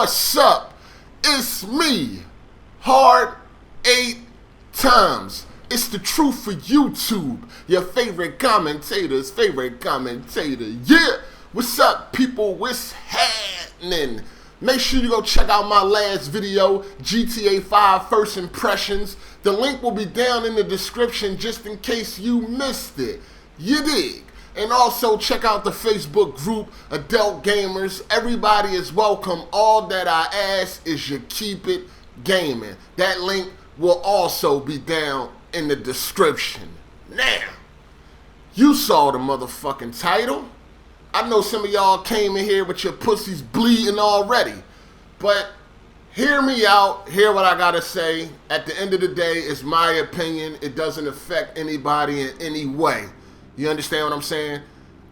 What's up? It's me, Hard 8 Times. It's the truth for YouTube. Your favorite commentator's favorite commentator. Yeah! What's up, people? What's happening? Make sure you go check out my last video, GTA 5 First Impressions. The link will be down in the description just in case you missed it. You dig? And also check out the Facebook group, Adult Gamers. Everybody is welcome. All that I ask is you keep it gaming. That link will also be down in the description. Now, you saw the motherfucking title. I know some of y'all came in here with your pussies bleeding already. But hear me out. Hear what I gotta say. At the end of the day, it's my opinion. It doesn't affect anybody in any way. You understand what I'm saying?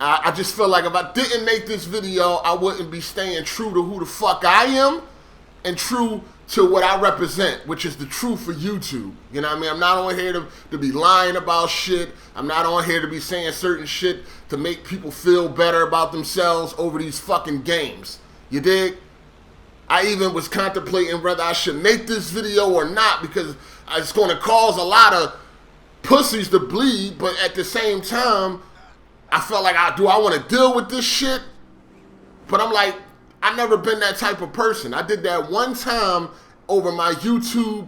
I just feel like if I didn't make this video, I wouldn't be staying true to who the fuck I am and true to what I represent, which is the truth for YouTube. You know what I mean? I'm not on here to be lying about shit. I'm not on here to be saying certain shit to make people feel better about themselves over these fucking games. You dig? I even was contemplating whether I should make this video or not because it's going to cause a lot of pussies to bleed, but at the same time, I felt like, do I want to deal with this shit? But I'm like, I've never been that type of person. I did that one time over my YouTube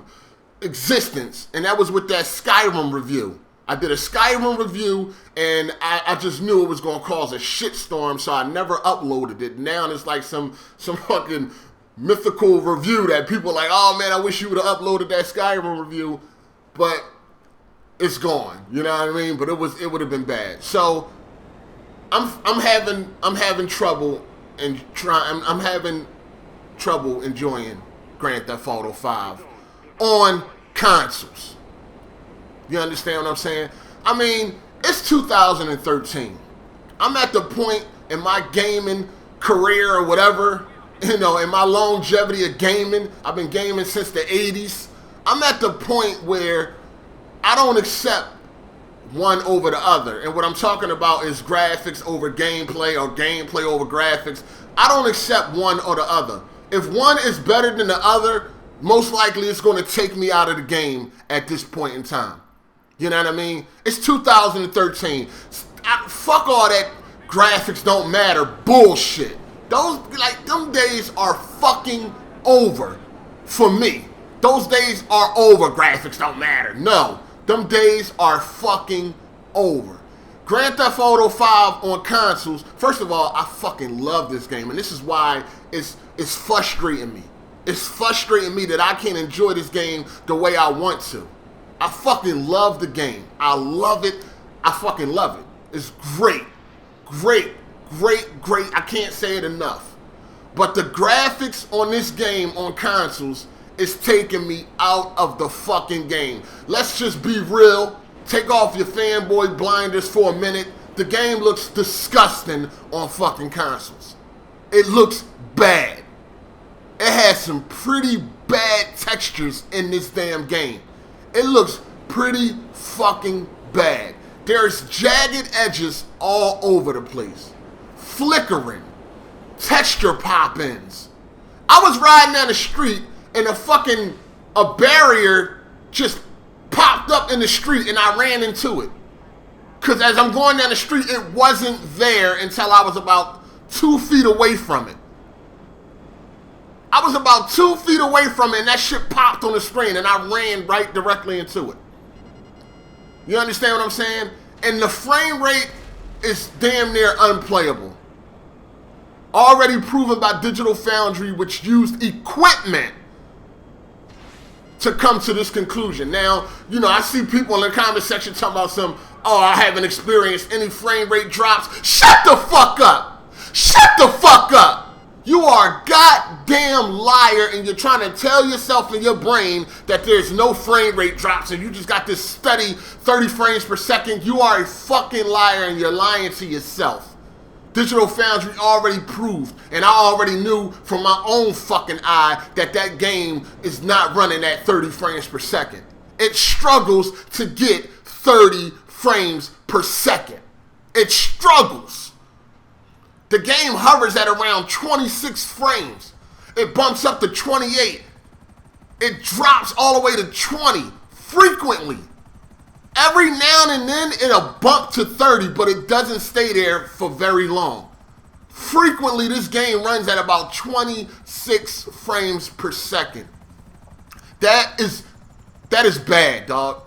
existence, and that was with that Skyrim review. I did a Skyrim review, and I just knew it was going to cause a shitstorm, so I never uploaded it. Now it's like some fucking mythical review that people are like, oh man, I wish you would have uploaded that Skyrim review, but it's gone, you know what I mean? But it would have been bad. So I'm having trouble enjoying Grand Theft Auto 5 on consoles. You understand what I'm saying? I mean, it's 2013. I'm at the point in my gaming career or whatever, you know, in my longevity of gaming. I've been gaming since the 80s. I'm at the point where I don't accept one over the other. And what I'm talking about is graphics over gameplay or gameplay over graphics. I don't accept one or the other. If one is better than the other, most likely it's going to take me out of the game at this point in time. You know what I mean? It's 2013. Fuck all that graphics don't matter bullshit. Them days are fucking over for me. Those days are over. Graphics don't matter. No. Them days are fucking over. Grand Theft Auto 5 on consoles, first of all, I fucking love this game, and this is why it's frustrating me. It's frustrating me that I can't enjoy this game the way I want to. I fucking love the game. I love it. I fucking love it. It's great. Great. Great, great. I can't say it enough. But the graphics on this game on consoles is taking me out of the fucking game. Let's just be real. Take off your fanboy blinders for a minute. The game looks disgusting on fucking consoles. It looks bad. It has some pretty bad textures in this damn game. It looks pretty fucking bad. There's jagged edges all over the place. Flickering. Texture pop-ins. I was riding down the street and a barrier just popped up in the street and I ran into it. Because as I'm going down the street, it wasn't there until I was about 2 feet away from it. I was about 2 feet away from it and that shit popped on the screen and I ran right directly into it. You understand what I'm saying? And the frame rate is damn near unplayable. Already proven by Digital Foundry, which used equipment to come to this conclusion. Now, you know, I see people in the comment section talking about I haven't experienced any frame rate drops. Shut the fuck up! Shut the fuck up! You are a goddamn liar and you're trying to tell yourself in your brain that there's no frame rate drops and you just got this steady 30 frames per second. You are a fucking liar and you're lying to yourself. Digital Foundry already proved, and I already knew from my own fucking eye that game is not running at 30 frames per second. It struggles to get 30 frames per second. It struggles. The game hovers at around 26 frames. It bumps up to 28. It drops all the way to 20 frequently. Every now and then it'll bump to 30, but it doesn't stay there for very long. Frequently, this game runs at about 26 frames per second. That is bad, dog.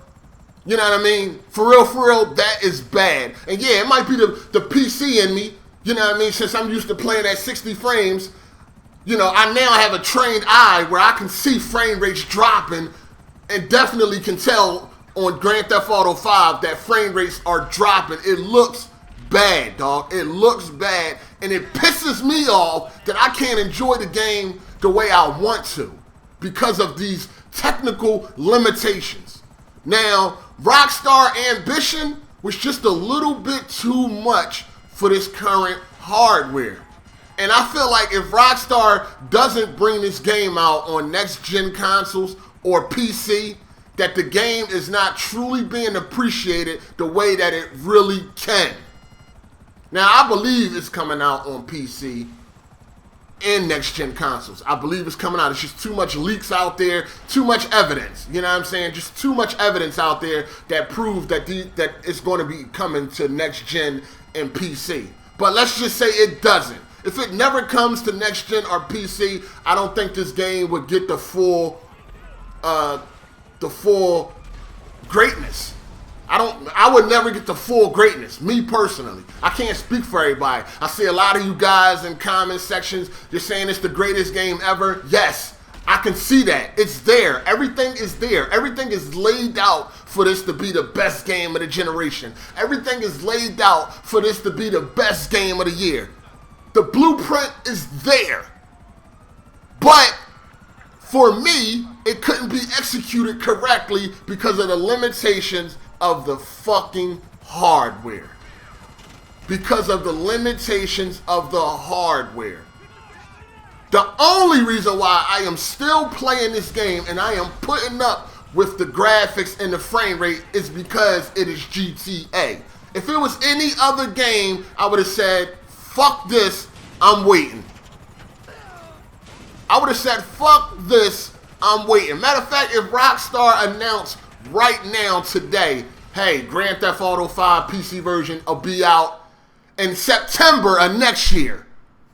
You know what I mean? For real, that is bad. And yeah, it might be the PC in me, you know what I mean? Since I'm used to playing at 60 frames, you know, I now have a trained eye where I can see frame rates dropping and definitely can tell on Grand Theft Auto 5 that frame rates are dropping. It looks bad, dog. It looks bad. And it pisses me off that I can't enjoy the game the way I want to because of these technical limitations. Now, Rockstar ambition was just a little bit too much for this current hardware. And I feel like if Rockstar doesn't bring this game out on next-gen consoles or PC, that the game is not truly being appreciated the way that it really can. Now, I believe it's coming out on PC and next-gen consoles. I believe it's coming out. It's just too much leaks out there, too much evidence. You know what I'm saying? Just too much evidence out there that proves that that it's going to be coming to next-gen and PC. But let's just say it doesn't. If it never comes to next-gen or PC, I don't think this game would get the full greatness. I would never get the full greatness, me personally. I can't speak for everybody. I see a lot of you guys in comment sections just saying it's the greatest game ever. Yes, I can see that. It's there. Everything is there. Everything is laid out for this to be the best game of the generation. Everything is laid out for this to be the best game of the year. The blueprint is there. But for me, it couldn't be executed correctly because of the limitations of the fucking hardware. Because of the limitations of the hardware. The only reason why I am still playing this game and I am putting up with the graphics and the frame rate is because it is GTA. If it was any other game, I would have said, fuck this, I'm waiting. I would have said, fuck this, I'm waiting. Matter of fact, if Rockstar announced right now, today, hey, Grand Theft Auto 5 PC version will be out in September of next year,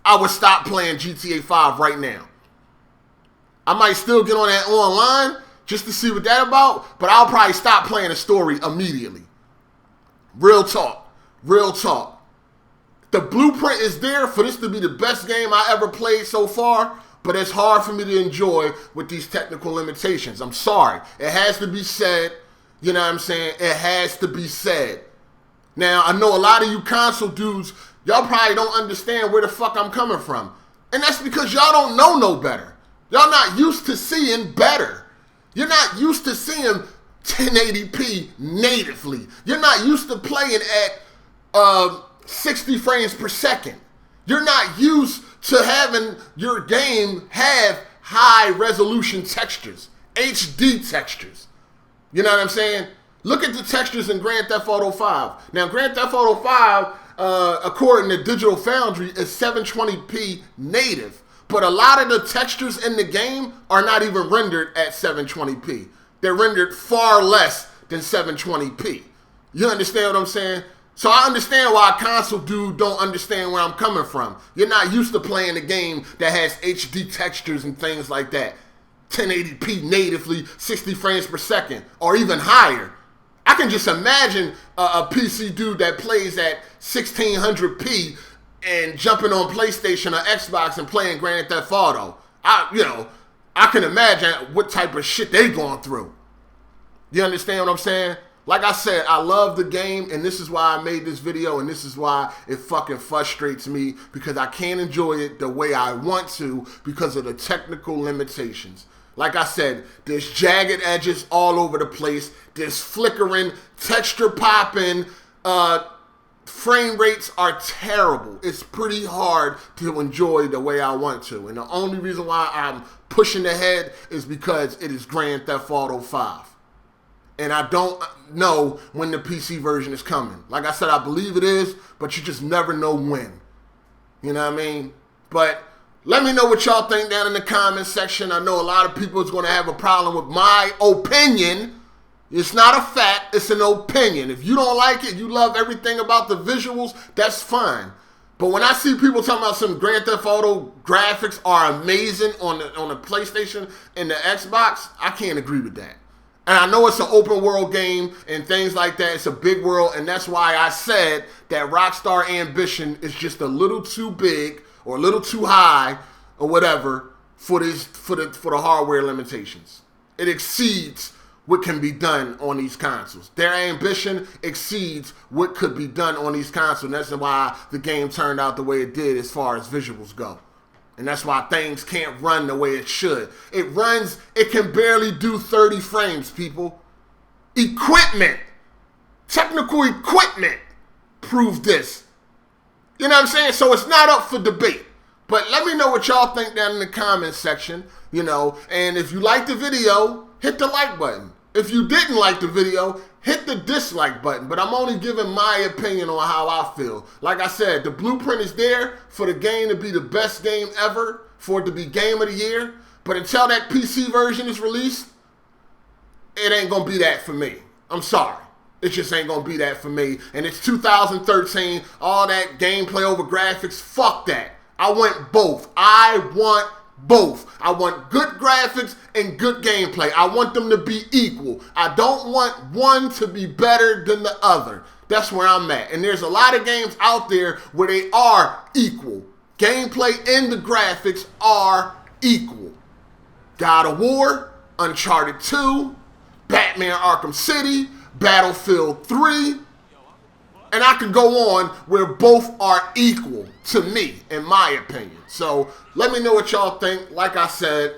I would stop playing GTA 5 right now. I might still get on that online just to see what that's about, but I'll probably stop playing the story immediately. Real talk. Real talk. The blueprint is there for this to be the best game I ever played so far, but it's hard for me to enjoy with these technical limitations. I'm sorry. It has to be said. You know what I'm saying? It has to be said. Now, I know a lot of you console dudes, y'all probably don't understand where the fuck I'm coming from. And that's because y'all don't know no better. Y'all not used to seeing better. You're not used to seeing 1080p natively. You're not used to playing at 60 frames per second. You're not used to having your game have high resolution textures, HD textures. You know what I'm saying? Look at the textures in Grand Theft Auto 5. Now, Grand Theft Auto 5, according to Digital Foundry, is 720p native. But a lot of the textures in the game are not even rendered at 720p. They're rendered far less than 720p. You understand what I'm saying? So I understand why a console dude don't understand where I'm coming from. You're not used to playing a game that has HD textures and things like that. 1080p natively, 60 frames per second, or even higher. I can just imagine a PC dude that plays at 1600p and jumping on PlayStation or Xbox and playing Grand Theft Auto. I can imagine what type of shit they going through. You understand what I'm saying? Like I said, I love the game, and this is why I made this video, and this is why it fucking frustrates me, because I can't enjoy it the way I want to because of the technical limitations. Like I said, there's jagged edges all over the place. There's flickering, texture popping. Frame rates are terrible. It's pretty hard to enjoy the way I want to. And the only reason why I'm pushing ahead is because it is Grand Theft Auto 5. And I don't know when the PC version is coming. Like I said, I believe it is, but you just never know when. You know what I mean? But Let me know what y'all think down in the comment section. I know a lot of people is going to have a problem with my opinion. It's not a fact, it's an opinion. If you don't like it, you love everything about the visuals, that's fine. But when I see people talking about some Grand Theft Auto graphics are amazing on the PlayStation and the Xbox, I can't agree with that. And I know it's an open world game and things like that. It's a big world, and that's why I said that Rockstar ambition is just a little too big or a little too high or whatever for the hardware limitations. It exceeds what can be done on these consoles. Their ambition exceeds what could be done on these consoles. And that's why the game turned out the way it did as far as visuals go. And that's why things can't run the way it should. It can barely do 30 frames, people. Equipment, technical equipment proved this. You know what I'm saying? So it's not up for debate. But let me know what y'all think down in the comment section, you know. And if you like the video, hit the like button. If you didn't like the video, hit the dislike button. But I'm only giving my opinion on how I feel. Like I said, the blueprint is there for the game to be the best game ever, for it to be game of the year. But until that PC version is released, it ain't going to be that for me. I'm sorry. It just ain't going to be that for me. And it's 2013. All that gameplay over graphics, fuck that. I want both. I want both. I want good graphics and good gameplay. I want them to be equal. I don't want one to be better than the other. That's where I'm at. And there's a lot of games out there where they are equal. Gameplay and the graphics are equal. God of War, Uncharted 2, Batman Arkham City, Battlefield 3, and I can go on where both are equal to me, in my opinion. So let me know what y'all think. Like I said,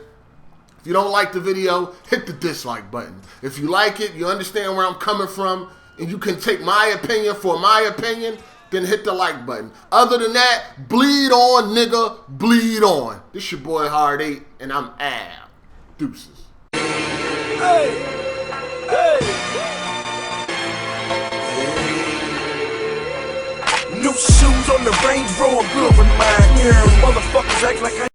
if you don't like the video, hit the dislike button. If you like it, you understand where I'm coming from, and you can take my opinion for my opinion, then hit the like button. Other than that, bleed on, nigga, bleed on. This your boy Hard 8, and I'm Ab. Deuces. Hey! New shoes on the Range Rover, good with mine. Yeah, motherfuckers act like I